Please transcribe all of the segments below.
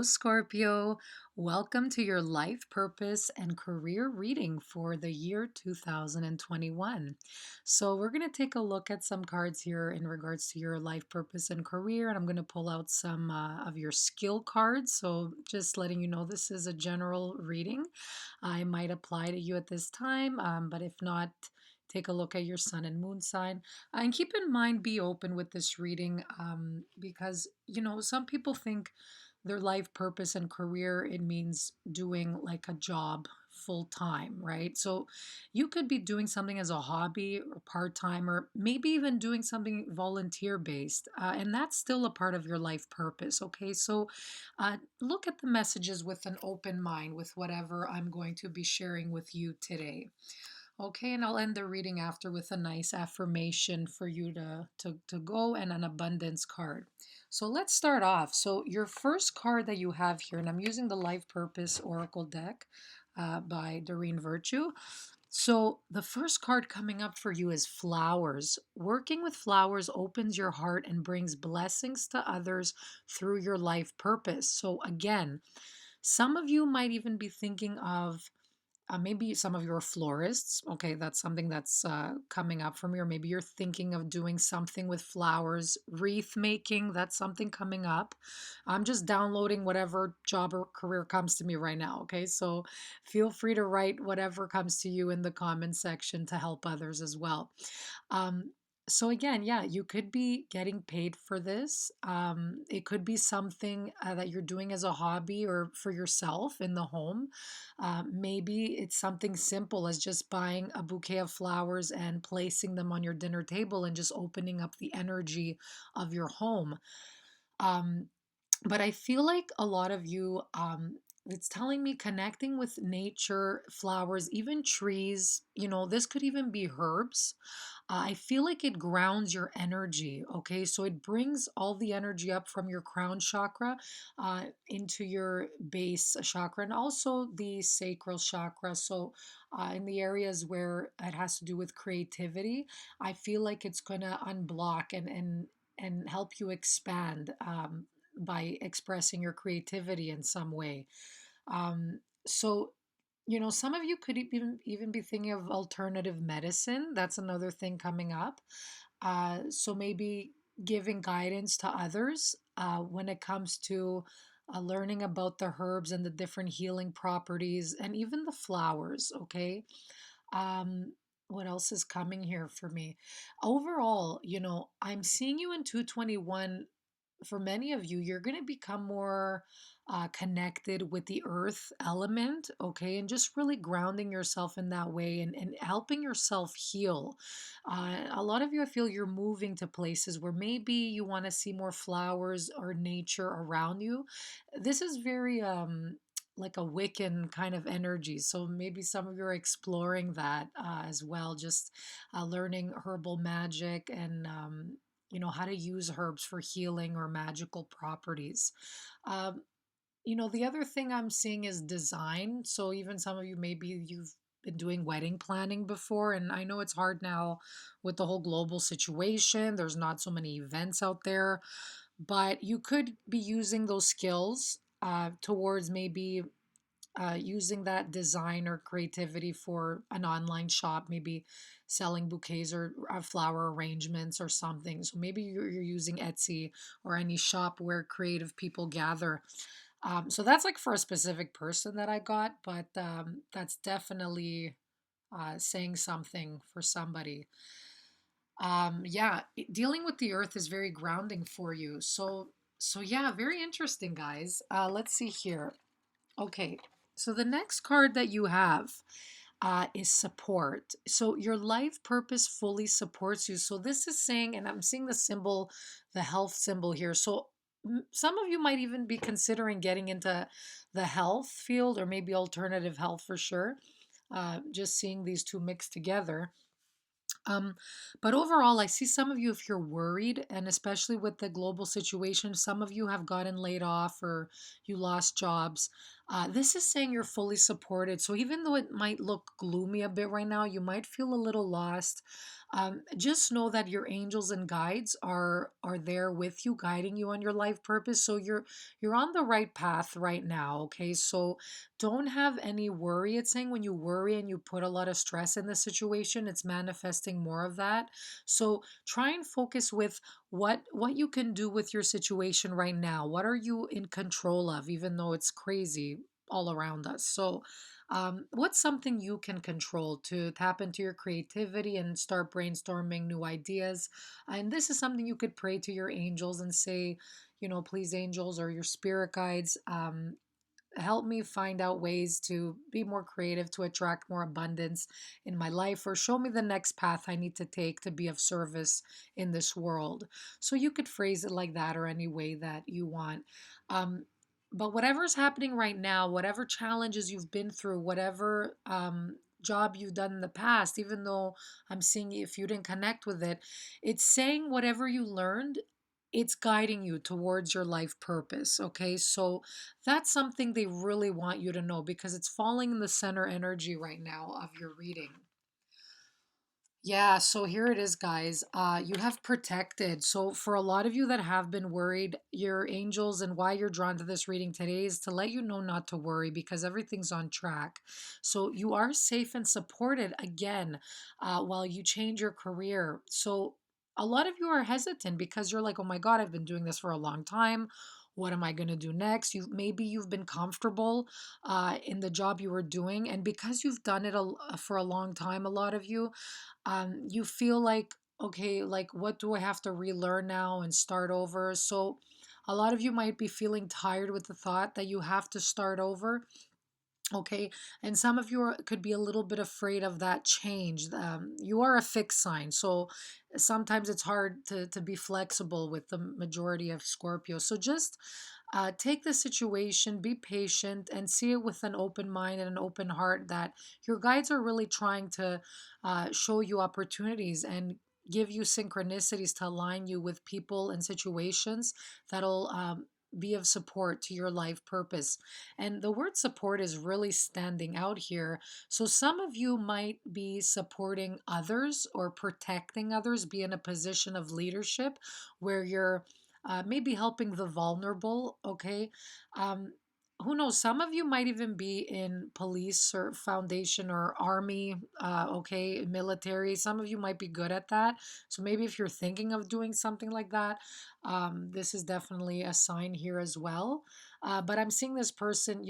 Scorpio. Welcome to your life purpose and career reading for the year 2021. So, we're going to take a look at some cards here in regards to your life purpose and career, and I'm going to pull out some of your skill cards. So, just letting you know, this is a general reading. I might apply to you at this time, but if not, take a look at your sun and moon sign. And keep in mind, be open with this reading because, some people think their life purpose and career, it means doing like a job full time, right? So you could be doing something as a hobby or part time, or maybe even doing something volunteer based. And that's still a part of your life purpose, okay? So look at the messages with an open mind with whatever I'm going to be sharing with you today. Okay, and I'll end the reading after with a nice affirmation for you to go and an abundance card. So let's start off. So your first card that you have here, and I'm using the Life Purpose Oracle deck by Doreen Virtue. So the first card coming up for you is flowers. Working with flowers opens your heart and brings blessings to others through your life purpose. So again, some of you might even be thinking of maybe some of you are florists. Okay, that's something that's coming up for me. Or maybe you're thinking of doing something with flowers, wreath making. That's something coming up. I'm just downloading whatever job or career comes to me right now. Okay, so feel free to write whatever comes to you in the comment section to help others as well. Um, so again, yeah, you could be getting paid for this. It could be something that you're doing as a hobby or for yourself in the home. Maybe it's something simple as just buying a bouquet of flowers and placing them on your dinner table and just opening up the energy of your home. Um, but I feel like a lot of you, it's telling me connecting with nature, flowers, even trees, this could even be herbs. I feel like it grounds your energy. Okay. So it brings all the energy up from your crown chakra into your base chakra and also the sacral chakra. So, in the areas where it has to do with creativity, I feel like it's going to unblock and help you expand by expressing your creativity in some way. So, some of you could even be thinking of alternative medicine. That's another thing coming up. So maybe giving guidance to others when it comes to learning about the herbs and the different healing properties and even the flowers. Okay. Um, what else is coming here for me? Overall, I'm seeing you in 221. For many of you, you're going to become more connected with the earth element, okay, and just really grounding yourself in that way and helping yourself heal. A lot of you, I feel you're moving to places where maybe you want to see more flowers or nature around you. This is very like a Wiccan kind of energy. So maybe some of you are exploring that as well, just learning herbal magic and how to use herbs for healing or magical properties. Um, the other thing I'm seeing is design. So even some of you, maybe you've been doing wedding planning before, and I know it's hard now with the whole global situation. There's not so many events out there, but you could be using those skills towards maybe using that design or creativity for an online shop, maybe selling bouquets or flower arrangements or something. So maybe you're using Etsy or any shop where creative people gather. So that's like for a specific person that I got, but that's definitely saying something for somebody. Yeah, dealing with the earth is very grounding for you. So yeah, very interesting, guys. Let's see here. Okay, so the next card that you have is support. So your life purpose fully supports you. So this is saying, and I'm seeing the symbol, the health symbol here. So some of you might even be considering getting into the health field or maybe alternative health for sure. Just seeing these two mixed together. Um, but overall, I see some of you, if you're worried, and especially with the global situation, some of you have gotten laid off or you lost jobs. This is saying you're fully supported. So even though it might look gloomy a bit right now, you might feel a little lost. Just know that your angels and guides are there with you, guiding you on your life purpose. So you're on the right path right now. Okay, so don't have any worry. It's saying when you worry and you put a lot of stress in the situation, it's manifesting more of that. So try and focus with what you can do with your situation right now. What are you in control of, even though it's crazy all around us? So what's something you can control to tap into your creativity and start brainstorming new ideas? And this is something you could pray to your angels and say, please, angels or your spirit guides, help me find out ways to be more creative, to attract more abundance in my life, or show me the next path I need to take to be of service in this world. So you could phrase it like that or any way that you want. um, but whatever's happening right now, whatever challenges you've been through, whatever job you've done in the past, even though I'm seeing if you didn't connect with it, it's saying whatever you learned, it's guiding you towards your life purpose. Okay, so that's something they really want you to know because it's falling in the center energy right now of your reading. Yeah, so here it is, guys. You have protected. So, for a lot of you that have been worried, your angels and why you're drawn to this reading today is to let you know not to worry because everything's on track. So, you are safe and supported again while you change your career. So, a lot of you are hesitant because you're like, oh my God, I've been doing this for a long time. What am I going to do next? You've been comfortable in the job you were doing, and because you've done it for a long time, a lot of you, you feel like, okay, like what do I have to relearn now and start over? So a lot of you might be feeling tired with the thought that you have to start over. Okay, and some of you could be a little bit afraid of that change. You are a fixed sign, so sometimes it's hard to be flexible with the majority of Scorpio. So just take the situation, be patient, and see it with an open mind and an open heart that your guides are really trying to show you opportunities and give you synchronicities to align you with people and situations that'll be of support to your life purpose. And the word support is really standing out here. So some of you might be supporting others or protecting others, be in a position of leadership where you're maybe helping the vulnerable. Okay. Um, who knows? Some of you might even be in police or foundation or army, okay, military. Some of you might be good at that. So maybe if you're thinking of doing something like that, this is definitely a sign here as well. But I'm seeing this person,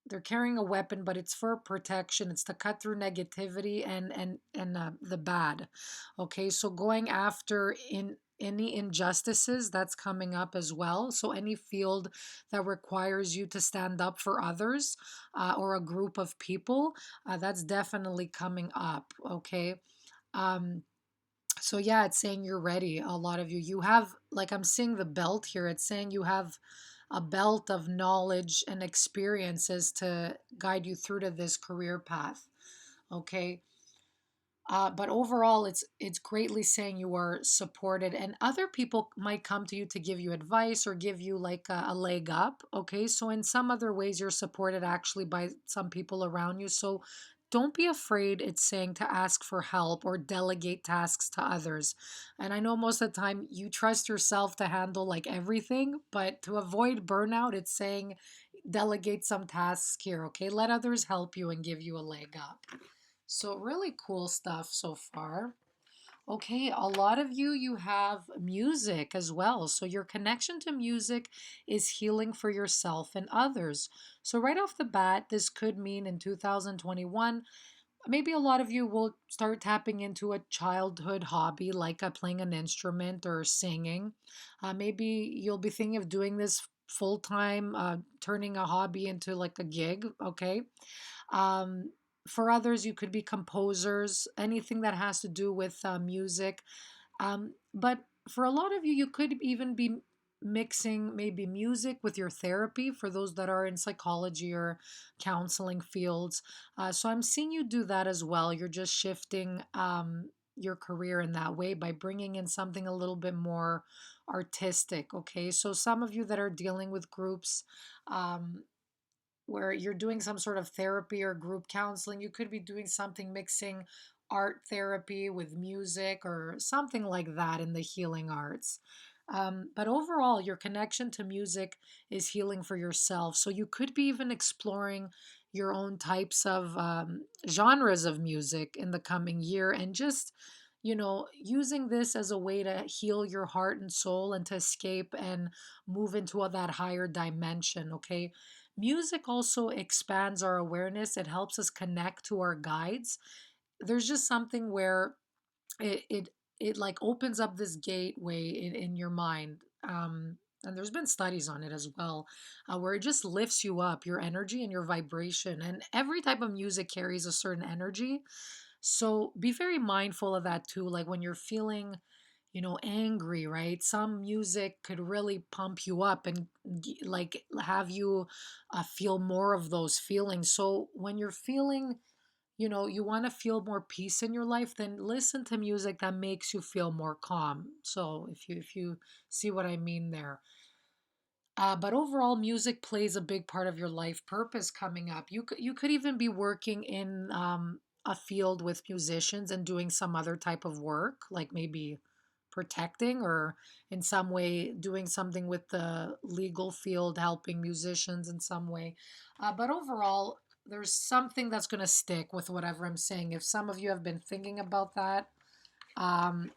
they're carrying a weapon, but it's for protection. It's to cut through negativity and the bad. Okay, so going after in any injustices that's coming up as well. So any field that requires you to stand up for others or a group of people, that's definitely coming up. Okay. Um, so yeah, it's saying you're ready. A lot of you have, like, I'm seeing the belt here. It's saying you have a belt of knowledge and experiences to guide you through to this career path. Okay. But overall, it's greatly saying you are supported, and other people might come to you to give you advice or give you like a leg up. Okay, so in some other ways, you're supported actually by some people around you. So don't be afraid. It's saying to ask for help or delegate tasks to others. And I know most of the time you trust yourself to handle like everything, but to avoid burnout, it's saying delegate some tasks here. Okay, let others help you and give you a leg up. So really cool stuff so far. Okay, a lot of you have music as well. So your connection to music is healing for yourself and others. So right off the bat, this could mean in 2021, maybe a lot of you will start tapping into a childhood hobby like playing an instrument or singing. Maybe you'll be thinking of doing this full time, turning a hobby into like a gig. Okay. Um, for others, you could be composers, anything that has to do with music. But for a lot of you, you could even be mixing maybe music with your therapy for those that are in psychology or counseling fields. So I'm seeing you do that as well. You're just shifting your career in that way by bringing in something a little bit more artistic. Okay. So some of you that are dealing with groups, um, where you're doing some sort of therapy or group counseling. You could be doing something mixing art therapy with music or something like that in the healing arts. But overall, your connection to music is healing for yourself. So you could be even exploring your own types of genres of music in the coming year and just, using this as a way to heal your heart and soul and to escape and move into that higher dimension. Okay. Music also expands our awareness, it helps us connect to our guides. There's just something where it like opens up this gateway in your mind. And there's been studies on it as well, where it just lifts you up, your energy and your vibration. And every type of music carries a certain energy. So be very mindful of that too. Like when you're feeling, angry, right? Some music could really pump you up and like have you feel more of those feelings. So when you're feeling, you want to feel more peace in your life, then listen to music that makes you feel more calm. So if you see what I mean there. But overall, music plays a big part of your life purpose coming up. You could even be working in a field with musicians and doing some other type of work, like maybe protecting or in some way doing something with the legal field, helping musicians in some way. But overall, there's something that's going to stick with whatever I'm saying. If some of you have been thinking about that, um,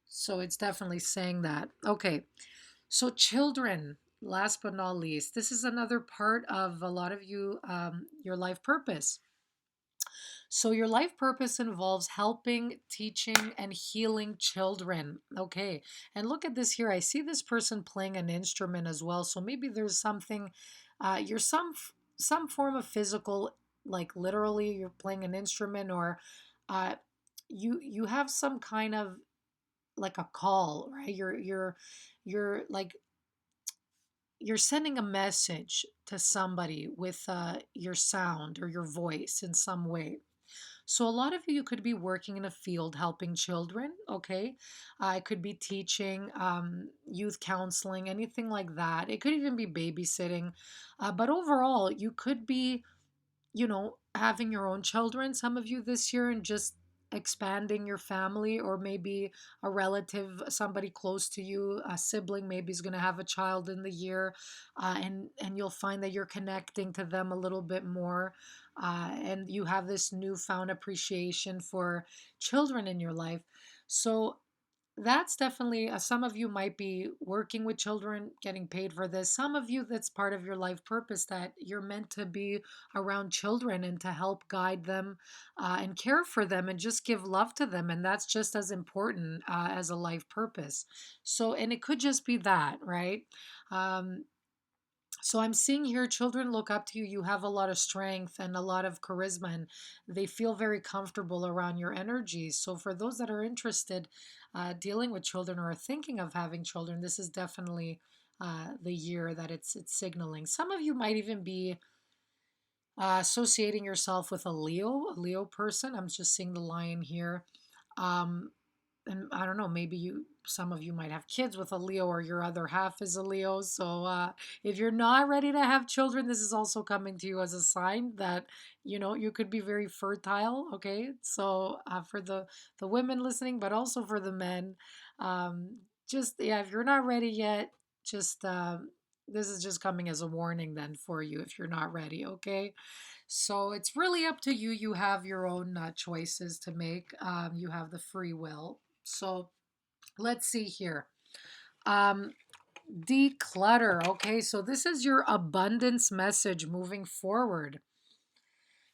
so it's definitely saying that. Okay. So, children, last but not least, this is another part of a lot of you, your life purpose. So, your life purpose involves helping, teaching, and healing children. Okay. And look at this here. I see this person playing an instrument as well. So, maybe there's something, you're some form of physical, like literally you're playing an instrument, or uh, you have some kind of like a call, right? You're like you're sending a message to somebody with your sound or your voice in some way. So, a lot of you could be working in a field helping children, okay? I could be teaching, youth counseling, anything like that. It could even be babysitting. But overall, you could be, having your own children, some of you this year, and just expanding your family, or maybe a relative, somebody close to you, a sibling, maybe is going to have a child in the year, and you'll find that you're connecting to them a little bit more, and you have this newfound appreciation for children in your life. So that's definitely, some of you might be working with children, getting paid for this. Some of you, that's part of your life purpose, that you're meant to be around children and to help guide them and care for them and just give love to them. And that's just as important as a life purpose. So, and it could just be that, right? Um, so I'm seeing here children look up to you. You have a lot of strength and a lot of charisma, and they feel very comfortable around your energies. So for those that are interested, dealing with children or are thinking of having children, this is definitely the year that it's signaling. Some of you might even be associating yourself with a Leo person. I'm just seeing the lion here. Um, and I don't know, maybe some of you might have kids with a Leo, or your other half is a Leo. So if you're not ready to have children, this is also coming to you as a sign that you could be very fertile. Okay, so for the women listening, but also for the men, just yeah, if you're not ready yet, just this is just coming as a warning then for you if you're not ready. Okay. So it's really up to you. You have your own choices to make. You have the free will. So let's see here. Um, Declutter. Okay, so this is your abundance message moving forward.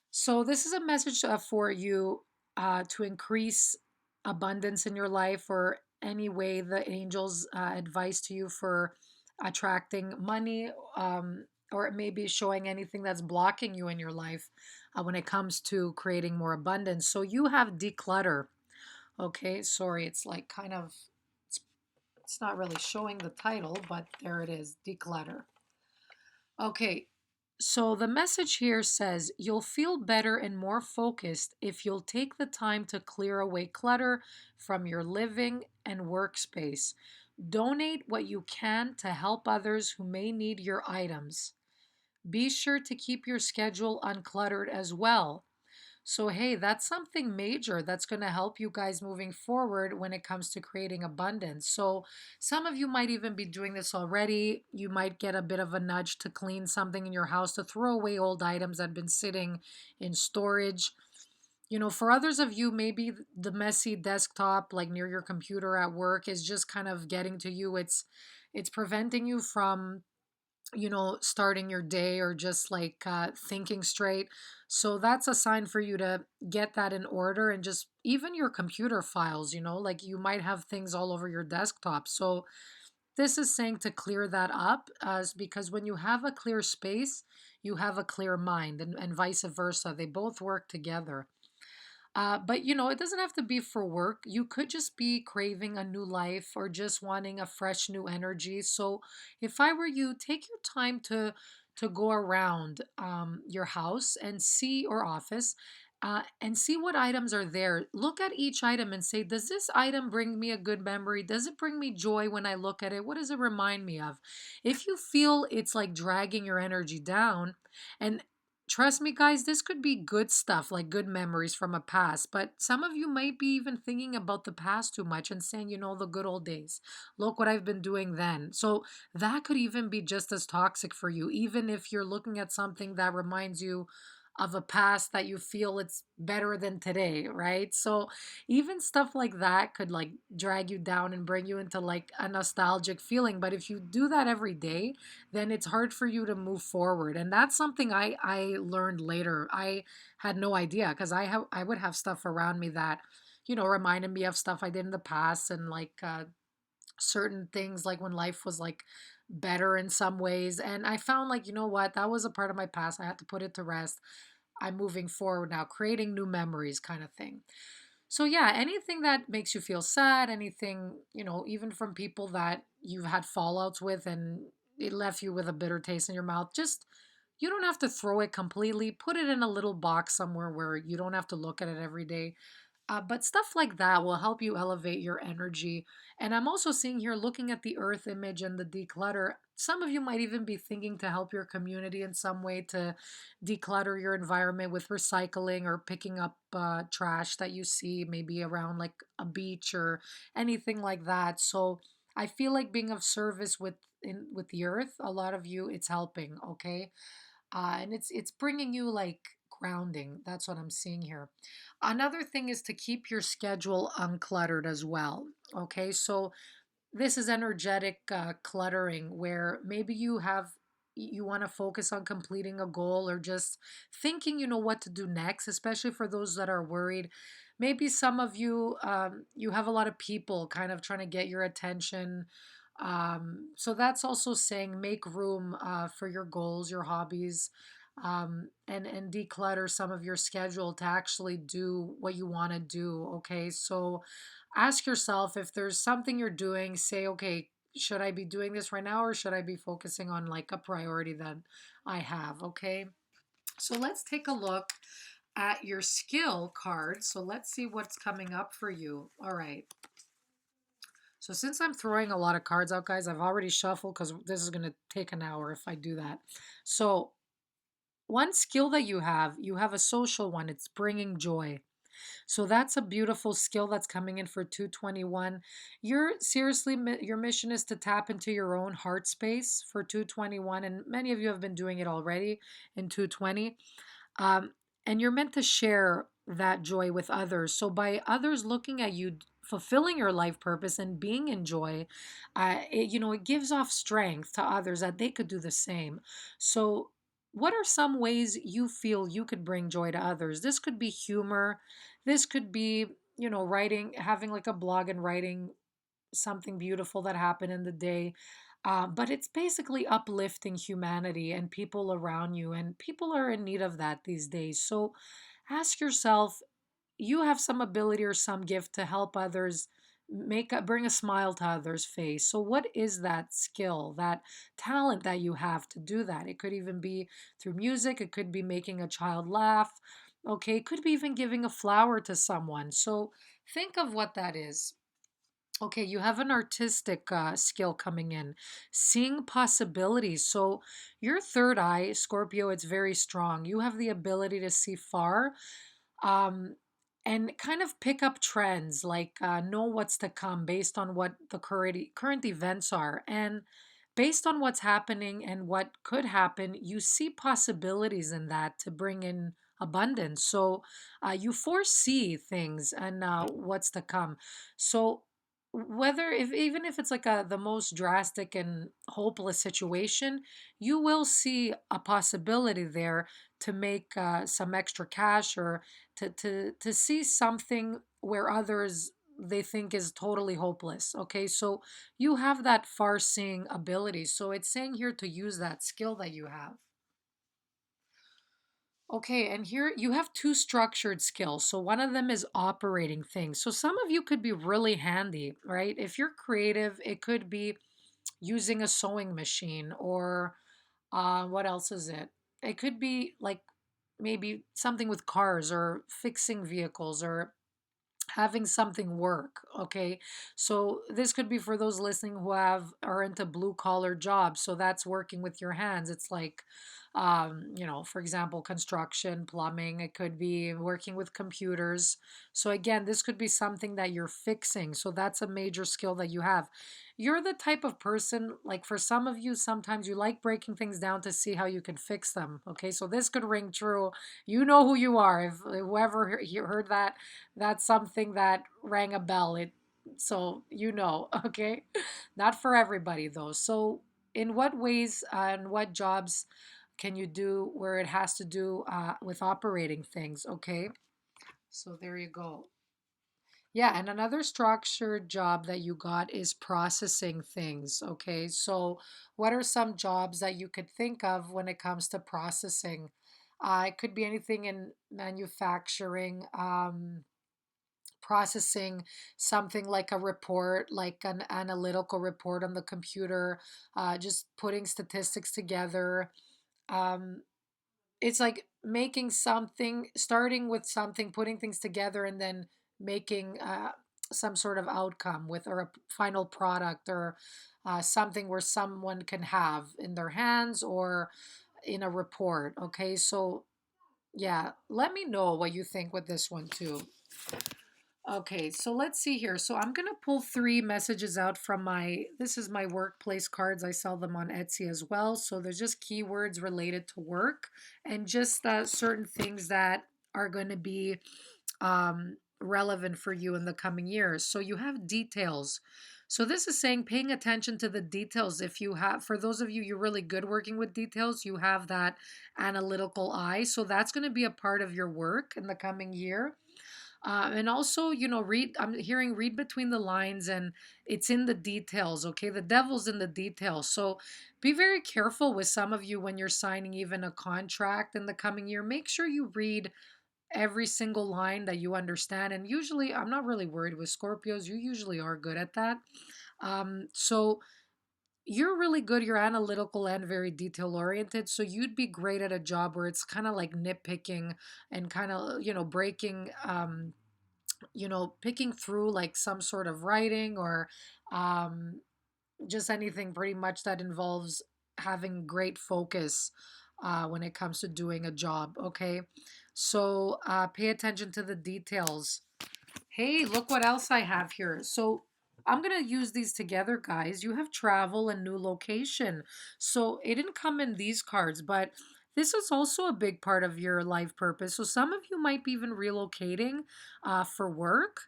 So this is a message for you to increase abundance in your life, or any way the angels advice to you for attracting money, or it may be showing anything that's blocking you in your life when it comes to creating more abundance. So you have declutter. Okay, sorry, it's like kind of it's, it's not really showing the title, but there it is, declutter. Okay, so the message here says you'll feel better and more focused if you'll take the time to clear away clutter from your living and workspace. Donate what you can to help others who may need your items. Be sure to keep your schedule uncluttered as well. So, hey, that's something major that's going to help you guys moving forward when it comes to creating abundance. So, some of you might even be doing this already. You might get a bit of a nudge to clean something in your house, to throw away old items that have been sitting in storage. For others of you, maybe the messy desktop, like near your computer at work, is just kind of getting to you. It's preventing you from starting your day or just like thinking straight. So that's a sign for you to get that in order, and just even your computer files, like you might have things all over your desktop. So this is saying to clear that up, because when you have a clear space, you have a clear mind, and vice versa. They both work together. But it doesn't have to be for work. You could just be craving a new life or just wanting a fresh new energy. So if I were you, take your time to go around your house and see, or office, and see what items are there. Look at each item and say, does this item bring me a good memory? Does it bring me joy when I look at it? What does it remind me of? If you feel it's like dragging your energy down, and trust me, guys, this could be good stuff, like good memories from a past. But some of you might be even thinking about the past too much and saying, the good old days. Look what I've been doing then. So that could even be just as toxic for you, even if you're looking at something that reminds you of a past that you feel it's better than today, right? So even stuff like that could like drag you down and bring you into like a nostalgic feeling. But if you do that every day, then it's hard for you to move forward. And that's something I learned later. I had no idea, because I would have stuff around me that reminded me of stuff I did in the past, and like certain things, like when life was like better in some ways. And I found, like, what, that was a part of my past. I had to put it to rest. I'm moving forward now, creating new memories, kind of thing. So yeah, anything that makes you feel sad, anything, even from people that you've had fallouts with and it left you with a bitter taste in your mouth, just, you don't have to throw it completely. Put it in a little box somewhere where you don't have to look at it every day. But stuff like that will help you elevate your energy. And I'm also seeing here, looking at the earth image and the declutter, some of you might even be thinking to help your community in some way to declutter your environment with recycling or picking up trash that you see maybe around like a beach or anything like that. So I feel like being of service with the earth, a lot of you, it's helping, okay? And it's bringing you like grounding. That's what I'm seeing here. Another thing is to keep your schedule uncluttered as well. Okay, so this is energetic cluttering, where maybe you want to focus on completing a goal, or just thinking, what to do next, especially for those that are worried. Maybe some of you, you have a lot of people kind of trying to get your attention. So that's also saying make room for your goals, your hobbies, and declutter some of your schedule to actually do what you want to do. Okay, so ask yourself, if there's something you're doing, say, okay, should I be doing this right now, or should I be focusing on like a priority that I have? Okay, so let's take a look at your skill card. So let's see what's coming up for you. All right. So since I'm throwing a lot of cards out, guys, I've already shuffled because this is going to take an hour if I do that. So one skill that you have a social one. It's bringing joy. So that's a beautiful skill that's coming in for 221. Your mission is to tap into your own heart space for 221, and many of you have been doing it already in 220. Um, and you're meant to share that joy with others. So by others looking at you fulfilling your life purpose and being in joy, it gives off strength to others that they could do the same. So what are some ways you feel you could bring joy to others? This could be humor. This could be, writing, having like a blog and writing something beautiful that happened in the day. But it's basically uplifting humanity and people around you, and people are in need of that these days. So ask yourself, you have some ability or some gift to help others, bring a smile to others' face. So what is that skill, that talent that you have to do that? It could even be through music, it could be making a child laugh. Okay, it could be even giving a flower to someone. So think of what that is. Okay, you have an artistic skill coming in, seeing possibilities. So, your third eye, Scorpio, it's very strong. You have the ability to see far, um, and kind of pick up trends, like know what's to come based on what the current events are. And based on what's happening and what could happen, you see possibilities in that to bring in abundance. So, you foresee things and what's to come. So, whether if even if it's like the most drastic and hopeless situation, you will see a possibility there to make some extra cash, or to see something where others they think is totally hopeless. Okay, so you have that far seeing ability, so it's saying here to use that skill that you have. Okay, and here you have two structured skills. So one of them is operating things. So some of you could be really handy, right? If you're creative, it could be using a sewing machine, or what else is it? It could be like maybe something with cars, or fixing vehicles, or having something work. Okay, so this could be for those listening who have are into blue collar jobs, so that's working with your hands. It's like for example, construction, plumbing. It could be working with computers. So again, this could be something that you're fixing, so that's a major skill that you have. You're the type of person, like for some of you, sometimes you like breaking things down to see how you can fix them. Okay, so this could ring true. You know who you are. If whoever heard that, that's something that rang a bell. It so okay? Not for everybody though. So in what ways and what jobs can you do where it has to do with operating things? Okay, so there you go. Yeah, and another structured job that you got is processing things. Okay, so what are some jobs that you could think of when it comes to processing? It could be anything in manufacturing, processing something like a report, like an analytical report on the computer, just putting statistics together. Um, it's like making something, starting with something, putting things together, and then making some sort of outcome with, or a final product, or something where someone can have in their hands or in a report. Okay, so yeah, let me know what you think with this one too. Okay, so let's see here. So I'm going to pull three messages out from this is my workplace cards. I sell them on Etsy as well. So there's just keywords related to work, and just certain things that are going to be relevant for you in the coming years. So you have details. So this is saying paying attention to the details. If you have, for those of you, you're really good working with details, you have that analytical eye. So that's going to be a part of your work in the coming year. And also, I'm hearing read between the lines, and it's in the details. Okay, the devil's in the details. So be very careful with some of you when you're signing even a contract in the coming year. Make sure you read every single line, that you understand. And usually, I'm not really worried with Scorpios. You usually are good at that. So you're really good. You're analytical and very detail oriented. So you'd be great at a job where it's kind of like nitpicking and kind of, breaking. Picking through like some sort of writing, or um, just anything pretty much that involves having great focus when it comes to doing a job. Okay, so pay attention to the details. Hey, look what else I have here. So I'm going to use these together, guys. You have travel and new location. So it didn't come in these cards, but this is also a big part of your life purpose. So some of you might be even relocating for work.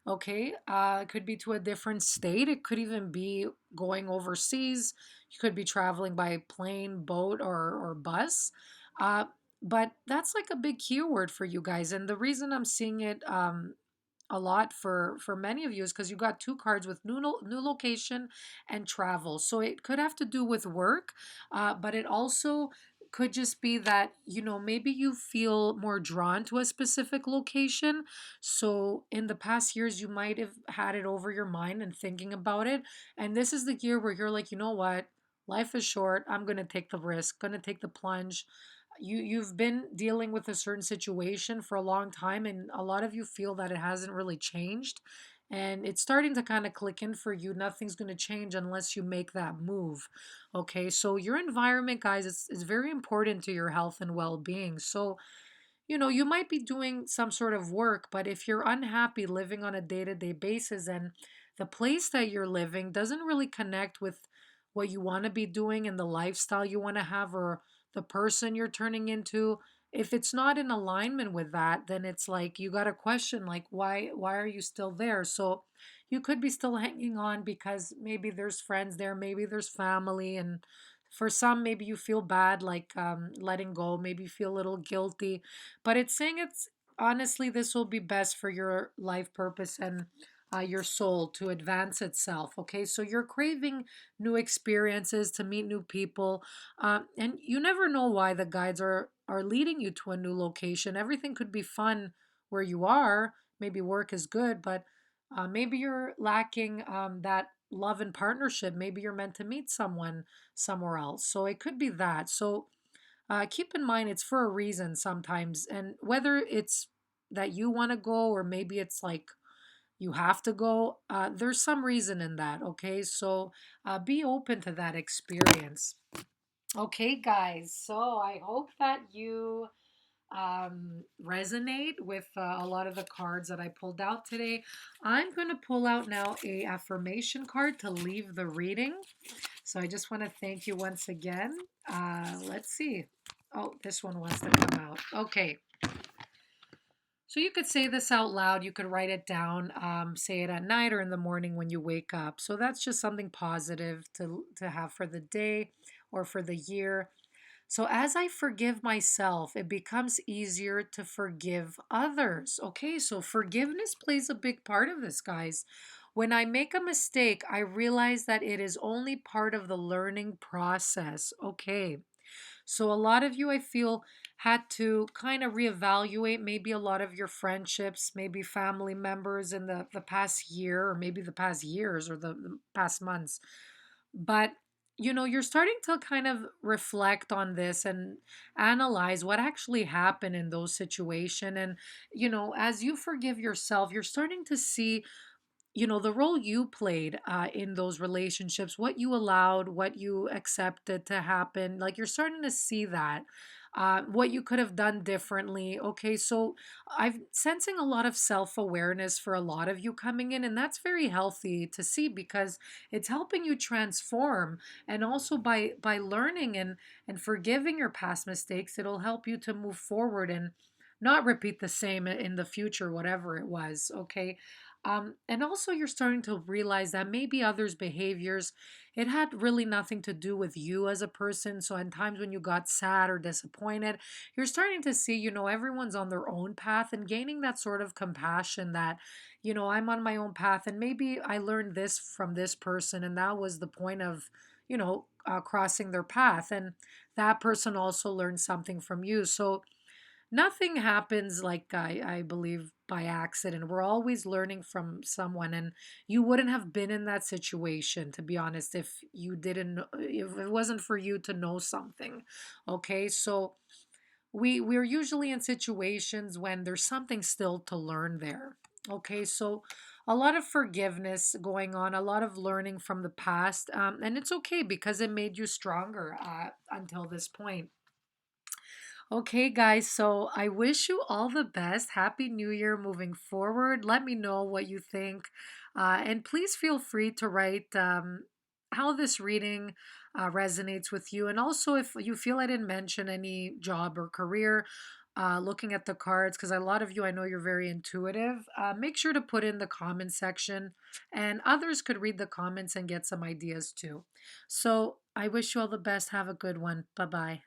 Okay, it could be to a different state. It could even be going overseas. You could be traveling by plane, boat, or bus. Uh, but that's like a big keyword for you guys. And the reason I'm seeing it a lot for many of you is because you got two cards with new location and travel. So it could have to do with work, but it also could just be that maybe you feel more drawn to a specific location. So in the past years you might have had it over your mind and thinking about it, and this is the year where you're like, you know what, life is short, I'm going to take the risk, going to take the plunge. You've been dealing with a certain situation for a long time, and a lot of you feel that it hasn't really changed, and it's starting to kind of click in for you. Nothing's going to change unless you make that move. Okay, so your environment, guys, is very important to your health and well-being. So you might be doing some sort of work, but if you're unhappy living on a day-to-day basis and the place that you're living doesn't really connect with what you want to be doing and the lifestyle you want to have, or the person you're turning into, if it's not in alignment with that, then it's like you got to question, like, why are you still there? So you could be still hanging on because maybe there's friends there, maybe there's family, and for some maybe you feel bad, like letting go, maybe you feel a little guilty, but it's saying it's honestly, this will be best for your life purpose and your soul to advance itself. Okay, so you're craving new experiences, to meet new people, and you never know why the guides are leading you to a new location. Everything could be fun where you are. Maybe work is good, but maybe you're lacking that love and partnership. Maybe you're meant to meet someone somewhere else. So it could be that. So keep in mind it's for a reason sometimes, and whether it's that you want to go or maybe it's like you have to go, there's some reason in that. Okay, so be open to that experience. Okay, guys, so I hope that you resonate with a lot of the cards that I pulled out today. I'm going to pull out now a affirmation card to leave the reading. So I just want to thank you once again. Let's see. Oh, this one wants to come out. Okay. So you could say this out loud. You could write it down, say it at night or in the morning when you wake up. So that's just something positive to have for the day or for the year. So as I forgive myself, it becomes easier to forgive others. Okay, so forgiveness plays a big part of this, guys. When I make a mistake, I realize that it is only part of the learning process. Okay. So a lot of you, I feel, had to kind of reevaluate maybe a lot of your friendships, maybe family members in the past year, or maybe the past years, or the past months. But you're starting to kind of reflect on this and analyze what actually happened in those situations. And as you forgive yourself, you're starting to see the role you played in those relationships, what you allowed, what you accepted to happen. Like you're starting to see that, what you could have done differently. Okay, so I'm sensing a lot of self awareness for a lot of you coming in, and that's very healthy to see because it's helping you transform. And also by learning and forgiving your past mistakes, it'll help you to move forward and not repeat the same in the future, whatever it was. Okay, and also, you're starting to realize that maybe others' behaviors, it had really nothing to do with you as a person. So, in times when you got sad or disappointed, you're starting to see, everyone's on their own path and gaining that sort of compassion that, I'm on my own path and maybe I learned this from this person. And that was the point of, crossing their path. And that person also learned something from you. So, nothing happens like I believe by accident. We're always learning from someone, and you wouldn't have been in that situation, to be honest, if you didn't, if it wasn't for you to know something. Okay, so we're usually in situations when there's something still to learn there. Okay, so a lot of forgiveness going on, a lot of learning from the past, and it's okay because it made you stronger until this point. Okay, guys, so I wish you all the best. Happy New Year moving forward. Let me know what you think. And please feel free to write how this reading resonates with you. And also, if you feel I didn't mention any job or career, looking at the cards, because a lot of you, I know you're very intuitive, make sure to put in the comment section, and others could read the comments and get some ideas too. So I wish you all the best. Have a good one. Bye bye.